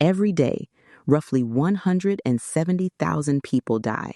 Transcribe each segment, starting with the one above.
Every day, roughly 170,000 people die.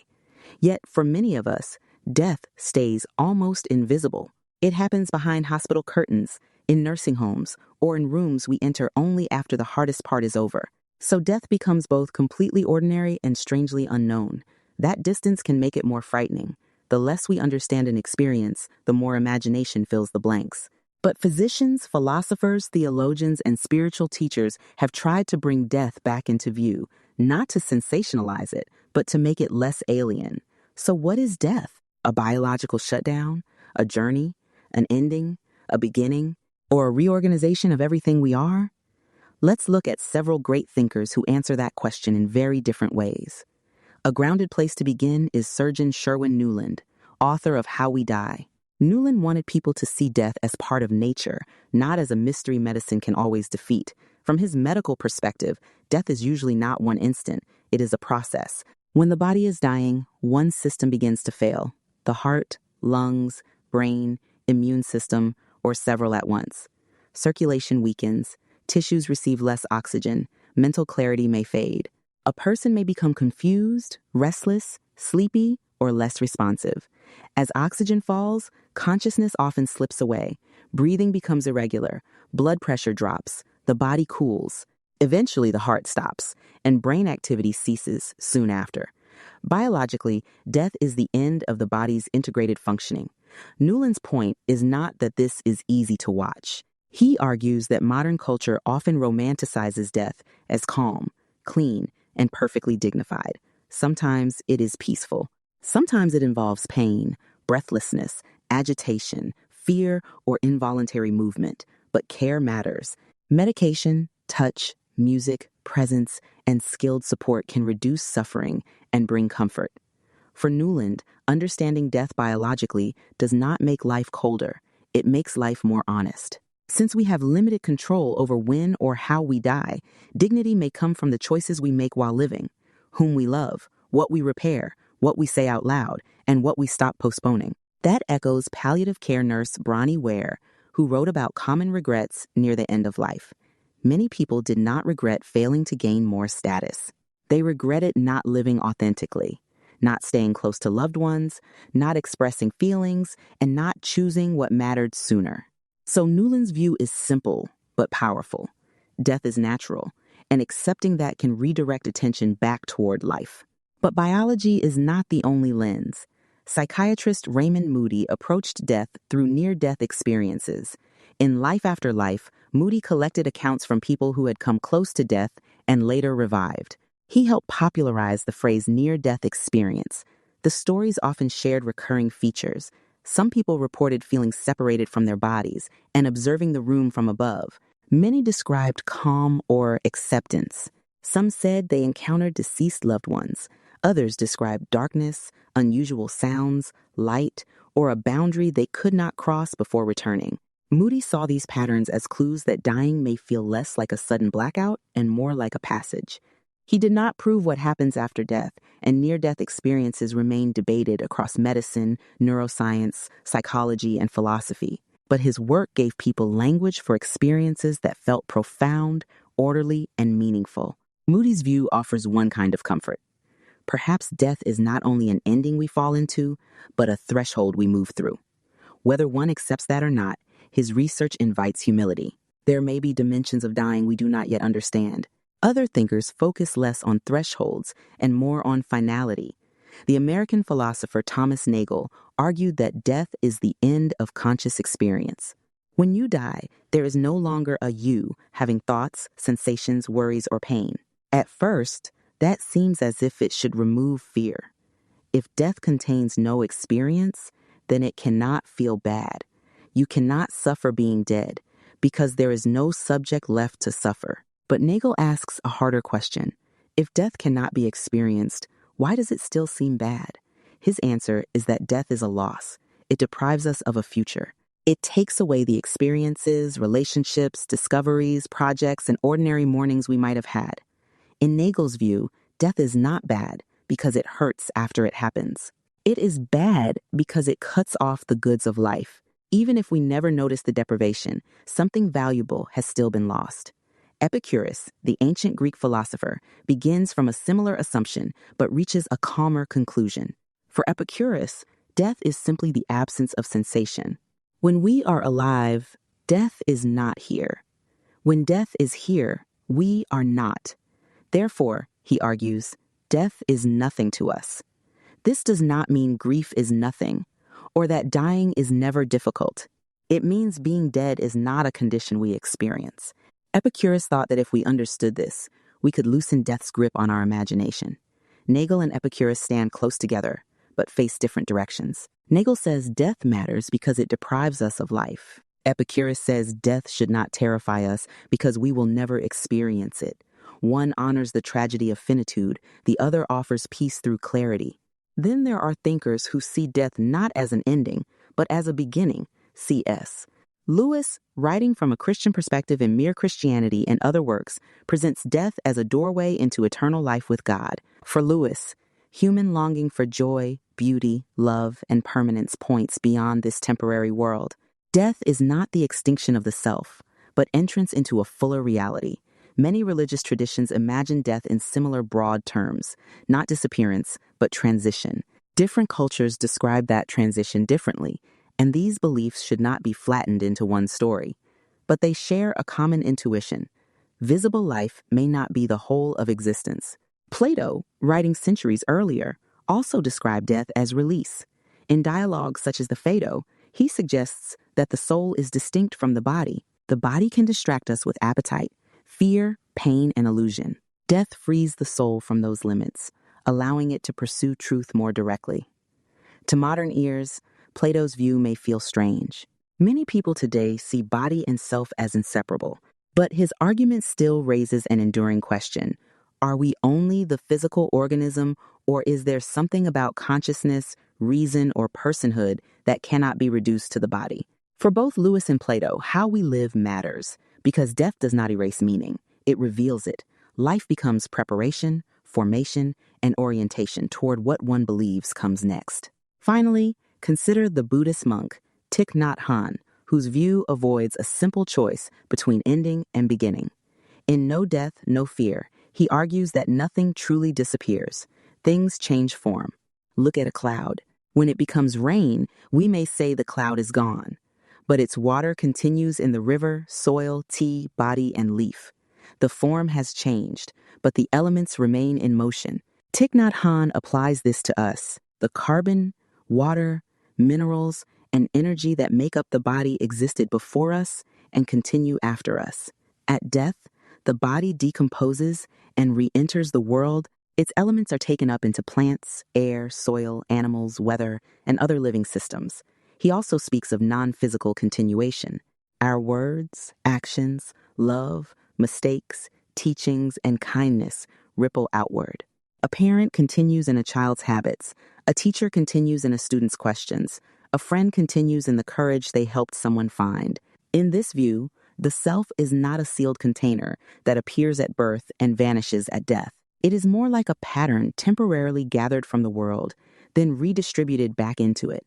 Yet, for many of us, death stays almost invisible. It happens behind hospital curtains, in nursing homes, or in rooms we enter only after the hardest part is over. So death becomes both completely ordinary and strangely unknown. That distance can make it more frightening. The less we understand and experience, the more imagination fills the blanks. But physicians, philosophers, theologians, and spiritual teachers have tried to bring death back into view, not to sensationalize it, but to make it less alien. So what is death? A biological shutdown? A journey? An ending? A beginning? Or a reorganization of everything we are? Let's look at several great thinkers who answer that question in very different ways. A grounded place to begin is Surgeon Sherwin Nuland, author of How We Die. Nuland wanted people to see death as part of nature, not as a mystery medicine can always defeat. From his medical perspective, death is usually not one instant, it is a process. When the body is dying, one system begins to fail: the heart, lungs, brain, immune system, or several at once. Circulation weakens, tissues receive less oxygen, mental clarity may fade. A person may become confused, restless, sleepy, or less responsive. As oxygen falls, consciousness often slips away. Breathing becomes irregular, blood pressure drops, the body cools. Eventually, the heart stops, and brain activity ceases soon after. Biologically, death is the end of the body's integrated functioning. Nuland's point is not that this is easy to watch. He argues that modern culture often romanticizes death as calm, clean, and perfectly dignified. Sometimes it is peaceful. Sometimes it involves pain, breathlessness, agitation, fear, or involuntary movement. But care matters. Medication, touch, music, presence, and skilled support can reduce suffering and bring comfort. For Nuland, understanding death biologically does not make life colder. It makes life more honest. Since we have limited control over when or how we die, dignity may come from the choices we make while living: whom we love, what we repair, what we say out loud, and what we stop postponing. That echoes palliative care nurse Bronnie Ware, who wrote about common regrets near the end of life. Many people did not regret failing to gain more status. They regretted not living authentically, not staying close to loved ones, not expressing feelings, and not choosing what mattered sooner. So Nuland's view is simple but powerful. Death is natural, and accepting that can redirect attention back toward life. But biology is not the only lens. Psychiatrist Raymond Moody approached death through near-death experiences. In Life After Life, Moody collected accounts from people who had come close to death and later revived. He helped popularize the phrase near-death experience. The stories often shared recurring features. Some people reported feeling separated from their bodies and observing the room from above. Many described calm or acceptance. Some said they encountered deceased loved ones. Others described darkness, unusual sounds, light, or a boundary they could not cross before returning. Moody saw these patterns as clues that dying may feel less like a sudden blackout and more like a passage. He did not prove what happens after death, and near-death experiences remain debated across medicine, neuroscience, psychology, and philosophy. But his work gave people language for experiences that felt profound, orderly, and meaningful. Moody's view offers one kind of comfort. Perhaps death is not only an ending we fall into, but a threshold we move through. Whether one accepts that or not, his research invites humility. There may be dimensions of dying we do not yet understand. Other thinkers focus less on thresholds and more on finality. The American philosopher Thomas Nagel argued that death is the end of conscious experience. When you die, there is no longer a you having thoughts, sensations, worries, or pain. At first, that seems as if it should remove fear. If death contains no experience, then it cannot feel bad. You cannot suffer being dead, because there is no subject left to suffer. But Nagel asks a harder question. If death cannot be experienced, why does it still seem bad? His answer is that death is a loss. It deprives us of a future. It takes away the experiences, relationships, discoveries, projects, and ordinary mornings we might have had. In Nagel's view, death is not bad because it hurts after it happens. It is bad because it cuts off the goods of life. Even if we never notice the deprivation, something valuable has still been lost. Epicurus, the ancient Greek philosopher, begins from a similar assumption but reaches a calmer conclusion. For Epicurus, death is simply the absence of sensation. When we are alive, death is not here. When death is here, we are not. Therefore, he argues, death is nothing to us. This does not mean grief is nothing, or that dying is never difficult. It means being dead is not a condition we experience. Epicurus thought that if we understood this, we could loosen death's grip on our imagination. Nagel and Epicurus stand close together, but face different directions. Nagel says death matters because it deprives us of life. Epicurus says death should not terrify us because we will never experience it. One honors the tragedy of finitude, the other offers peace through clarity. Then there are thinkers who see death not as an ending, but as a beginning. C.S. Lewis, writing from a Christian perspective in Mere Christianity and other works, presents death as a doorway into eternal life with God. For Lewis, human longing for joy, beauty, love, and permanence points beyond this temporary world. Death is not the extinction of the self, but entrance into a fuller reality. Many religious traditions imagine death in similar broad terms, not disappearance, but transition. Different cultures describe that transition differently, and these beliefs should not be flattened into one story. But they share a common intuition. Visible life may not be the whole of existence. Plato, writing centuries earlier, also described death as release. In dialogues such as the Phaedo, he suggests that the soul is distinct from the body. The body can distract us with appetite, fear, pain, and illusion. Death frees the soul from those limits, allowing it to pursue truth more directly. To modern ears, Plato's view may feel strange. Many people today see body and self as inseparable, but his argument still raises an enduring question. Are we only the physical organism, or is there something about consciousness, reason, or personhood that cannot be reduced to the body? For both Lewis and Plato, how we live matters, because death does not erase meaning. It reveals it. Life becomes preparation, formation, and orientation toward what one believes comes next. Finally, consider the Buddhist monk Thich Nhat Hanh, whose view avoids a simple choice between ending and beginning. In No Death, No Fear, he argues that nothing truly disappears. Things change form. Look at a cloud. When it becomes rain, we may say the cloud is gone, but its water continues in the river, soil, tea, body, and leaf. The form has changed, but the elements remain in motion. Thich Nhat Hanh applies this to us. The carbon, water, minerals, and energy that make up the body existed before us and continue after us. At death, the body decomposes and re-enters the world. Its elements are taken up into plants, air, soil, animals, weather, and other living systems. He also speaks of non-physical continuation. Our words, actions, love, mistakes, teachings, and kindness ripple outward. A parent continues in a child's habits. A teacher continues in a student's questions. A friend continues in the courage they helped someone find. In this view, the self is not a sealed container that appears at birth and vanishes at death. It is more like a pattern temporarily gathered from the world, then redistributed back into it.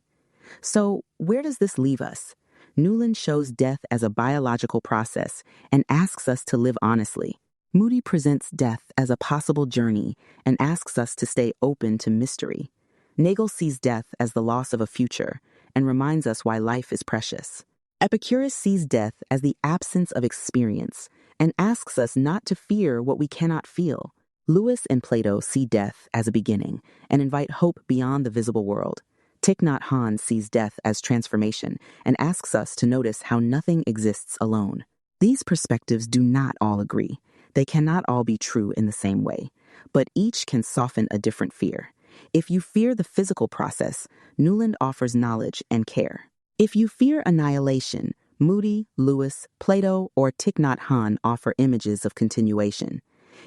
So, where does this leave us? Newland shows death as a biological process and asks us to live honestly. Moody presents death as a possible journey and asks us to stay open to mystery. Nagel sees death as the loss of a future and reminds us why life is precious. Epicurus sees death as the absence of experience and asks us not to fear what we cannot feel. Lewis and Plato see death as a beginning and invite hope beyond the visible world. Thich Nhat Hanh sees death as transformation and asks us to notice how nothing exists alone. These perspectives do not all agree. They cannot all be true in the same way, but each can soften a different fear. If you fear the physical process, Newland offers knowledge and care. If you fear annihilation, Moody, Lewis, Plato, or Thich Nhat Hanh offer images of continuation.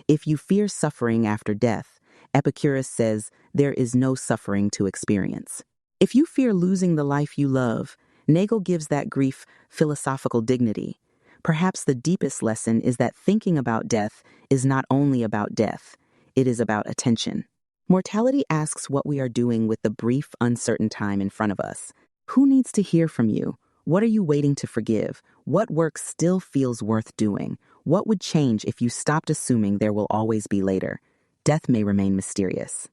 If you fear suffering after death, Epicurus says there is no suffering to experience. If you fear losing the life you love, Nagel gives that grief philosophical dignity. Perhaps the deepest lesson is that thinking about death is not only about death, it is about attention. Mortality asks what we are doing with the brief, uncertain time in front of us. Who needs to hear from you? What are you waiting to forgive? What work still feels worth doing? What would change if you stopped assuming there will always be later? Death may remain mysterious.